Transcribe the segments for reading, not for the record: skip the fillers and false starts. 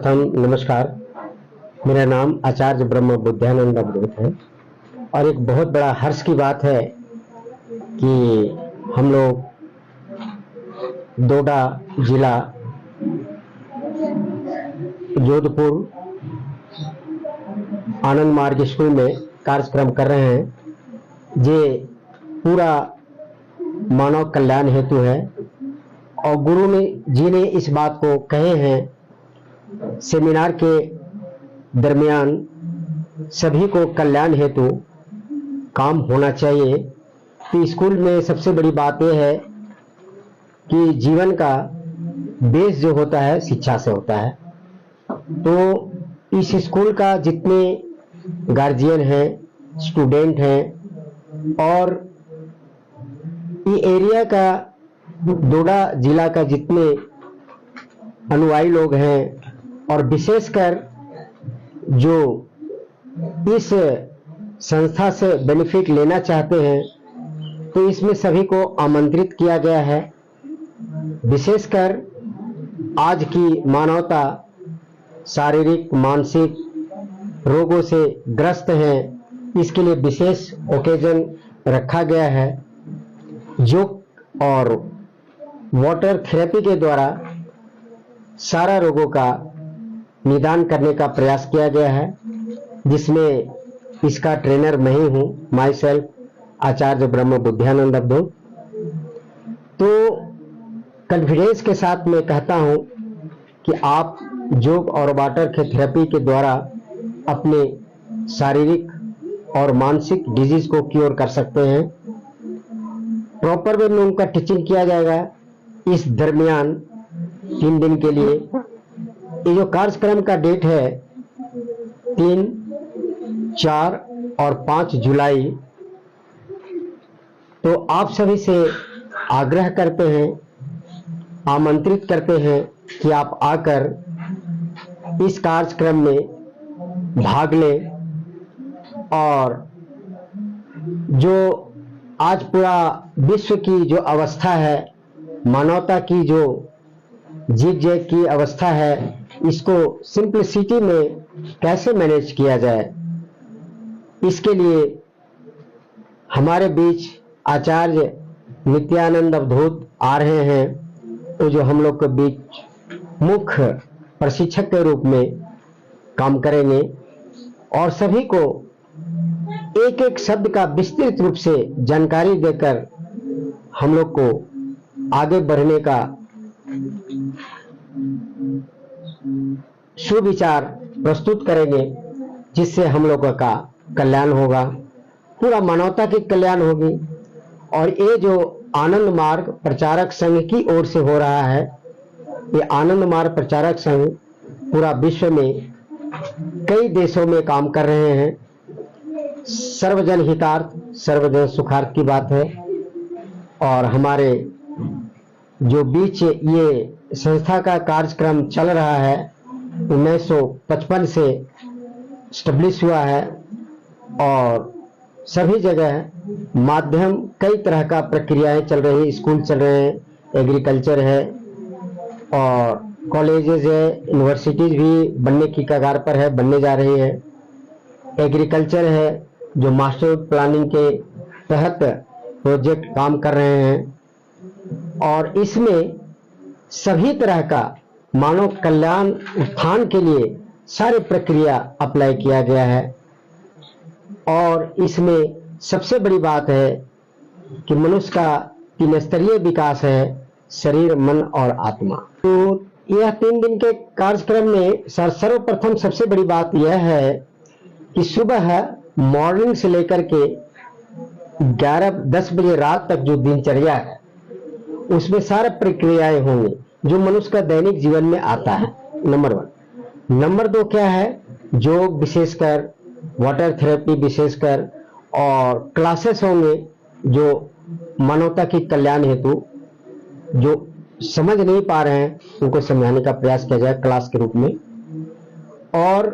सर्वप्रथम नमस्कार। मेरा नाम आचार्य ब्रह्म बुद्धानंद अवधूत है और एक बहुत बड़ा हर्ष की बात है कि हम लोग डोडा जिला जोधपुर आनंद मार्ग स्कूल में कार्यक्रम कर रहे हैं। ये पूरा मानव कल्याण हेतु है और गुरु जी ने इस बात को कहे हैं सेमिनार के दरमियान सभी को कल्याण हेतु काम होना चाहिए। तो स्कूल में सबसे बड़ी बात यह है कि जीवन का बेस जो होता है शिक्षा से होता है। तो इस स्कूल का जितने गार्जियन हैं, स्टूडेंट हैं और ये एरिया का डोडा जिला का जितने अनुयायी लोग हैं और विशेषकर जो इस संस्था से बेनिफिट लेना चाहते हैं, तो इसमें सभी को आमंत्रित किया गया है। विशेषकर आज की मानवता शारीरिक मानसिक रोगों से ग्रस्त है, इसके लिए विशेष ओकेजन रखा गया है। योग और वाटर थेरेपी के द्वारा सारा रोगों का निदान करने का प्रयास किया गया है, जिसमें इसका ट्रेनर मैं ही हूँ, माई सेल्फ आचार्य ब्रह्म बुद्धानंद अवधूत। तो कॉन्फिडेंस के साथ मैं कहता हूँ कि आप योग और वाटर थेरेपी के द्वारा अपने शारीरिक और मानसिक डिजीज को क्योर कर सकते हैं। प्रॉपर वे में उनका टीचिंग किया जाएगा। इस दरमियान 3 दिन के लिए ये जो कार्यक्रम का डेट है 3, 4 और 5 जुलाई, तो आप सभी से आग्रह करते हैं, आमंत्रित करते हैं कि आप आकर इस कार्यक्रम में भाग लें और जो आज पूरा विश्व की जो अवस्था है, मानवता की जो जिग जैग की अवस्था है, इसको सिंपलिसिटी में कैसे मैनेज किया जाए, इसके लिए हमारे बीच आचार्य नित्यानंद अवधूत आ रहे हैं। तो जो हम लोग के बीच मुख्य प्रशिक्षक के रूप में काम करेंगे और सभी को एक एक शब्द का विस्तृत रूप से जानकारी देकर हम लोग को आगे बढ़ने का सुविचार प्रस्तुत करेंगे, जिससे हम लोगों का कल्याण होगा, पूरा मानवता की कल्याण होगी। और ये जो आनंद मार्ग प्रचारक संघ की ओर से हो रहा है, ये आनंद मार्ग प्रचारक संघ पूरा विश्व में कई देशों में काम कर रहे हैं। सर्वजन हितार्थ सर्वजन सुखार्थ की बात है और हमारे जो बीच ये संस्था का कार्यक्रम चल रहा है 1955 से स्टेब्लिश हुआ है और सभी जगह माध्यम कई तरह का प्रक्रियाएं चल रही है। स्कूल चल रहे हैं, एग्रीकल्चर है और कॉलेजेस है, यूनिवर्सिटीज भी बनने की कगार पर है, बनने जा रही है। एग्रीकल्चर है जो मास्टर प्लानिंग के तहत प्रोजेक्ट काम कर रहे हैं और इसमें सभी तरह का मानव कल्याण उत्थान के लिए सारी प्रक्रिया अप्लाई किया गया है। और इसमें सबसे बड़ी बात है कि मनुष्य का 3 स्तरीय विकास है, शरीर, मन और आत्मा। तो यह 3 दिन के कार्यक्रम में सर्वप्रथम सबसे बड़ी बात यह है कि सुबह मॉर्निंग से लेकर के 11-10 बजे रात तक जो दिनचर्या है, उसमें सारी प्रक्रियाएं होंगी जो मनुष्य का दैनिक जीवन में आता है, नंबर 1। नंबर 2 क्या है, योग विशेषकर, वाटर थेरेपी विशेषकर और क्लासेस होंगे जो मानवता की कल्याण हेतु जो समझ नहीं पा रहे हैं उनको समझाने का प्रयास किया जाए क्लास के रूप में। और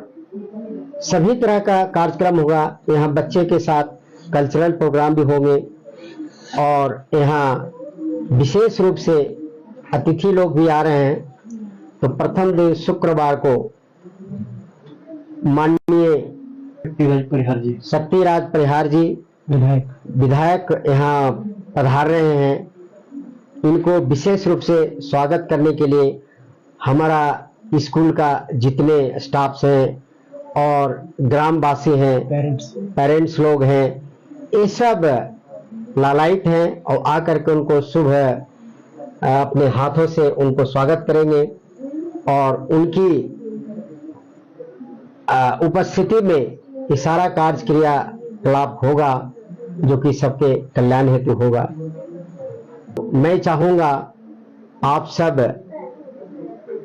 सभी तरह का कार्यक्रम होगा। यहाँ बच्चे के साथ कल्चरल प्रोग्राम भी होंगे और यहाँ विशेष रूप से अतिथि लोग भी आ रहे हैं। तो प्रथम दिन शुक्रवार को माननीय शक्तिराज परिहार जी विधायक यहाँ पधार रहे हैं। इनको विशेष रूप से स्वागत करने के लिए हमारा स्कूल का जितने स्टाफ्स हैं और ग्रामवासी हैं, पेरेंट्स लोग हैं, ये सब लालायित हैं और आकर के उनको शुभ अपने हाथों से उनको स्वागत करेंगे और उनकी उपस्थिति में ये सारा कार्य क्रियाकलाप होगा जो कि सबके कल्याण हेतु होगा। मैं चाहूंगा आप सब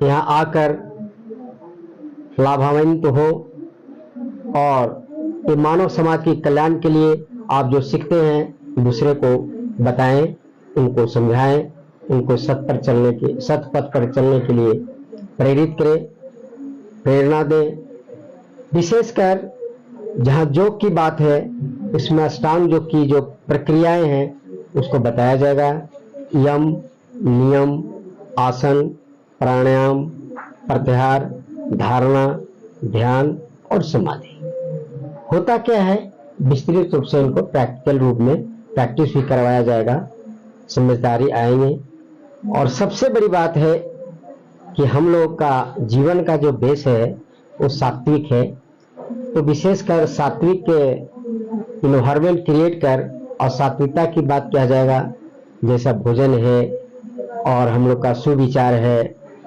यहाँ आकर लाभान्वित हो और ये मानव समाज के कल्याण के लिए आप जो सीखते हैं दूसरे को बताएं, उनको समझाएं, उनको सत पथ पर चलने के लिए प्रेरित करें, प्रेरणा दें। विशेषकर जहाँ योग की बात है उसमें अष्टांग योग की जो प्रक्रियाएं हैं उसको बताया जाएगा। यम, नियम, आसन, प्राणायाम, प्रत्याहार, धारणा, ध्यान और समाधि। होता क्या है, विस्तृत रूप से उनको प्रैक्टिकल रूप में प्रैक्टिस भी करवाया जाएगा, समझदारी आएंगे। और सबसे बड़ी बात है कि हम लोग का जीवन का जो बेस है वो सात्विक है, तो विशेषकर सात्विक के इन्वायरमेंट क्रिएट कर और सात्विकता की बात किया जाएगा। जैसा भोजन है और हम लोग का सुविचार है,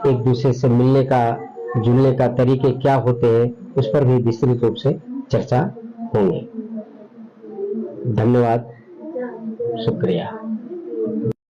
एक दूसरे से मिलने का जुलने का तरीके क्या होते हैं, उस पर भी विस्तृत रूप से चर्चा होंगे। धन्यवाद, शुक्रिया।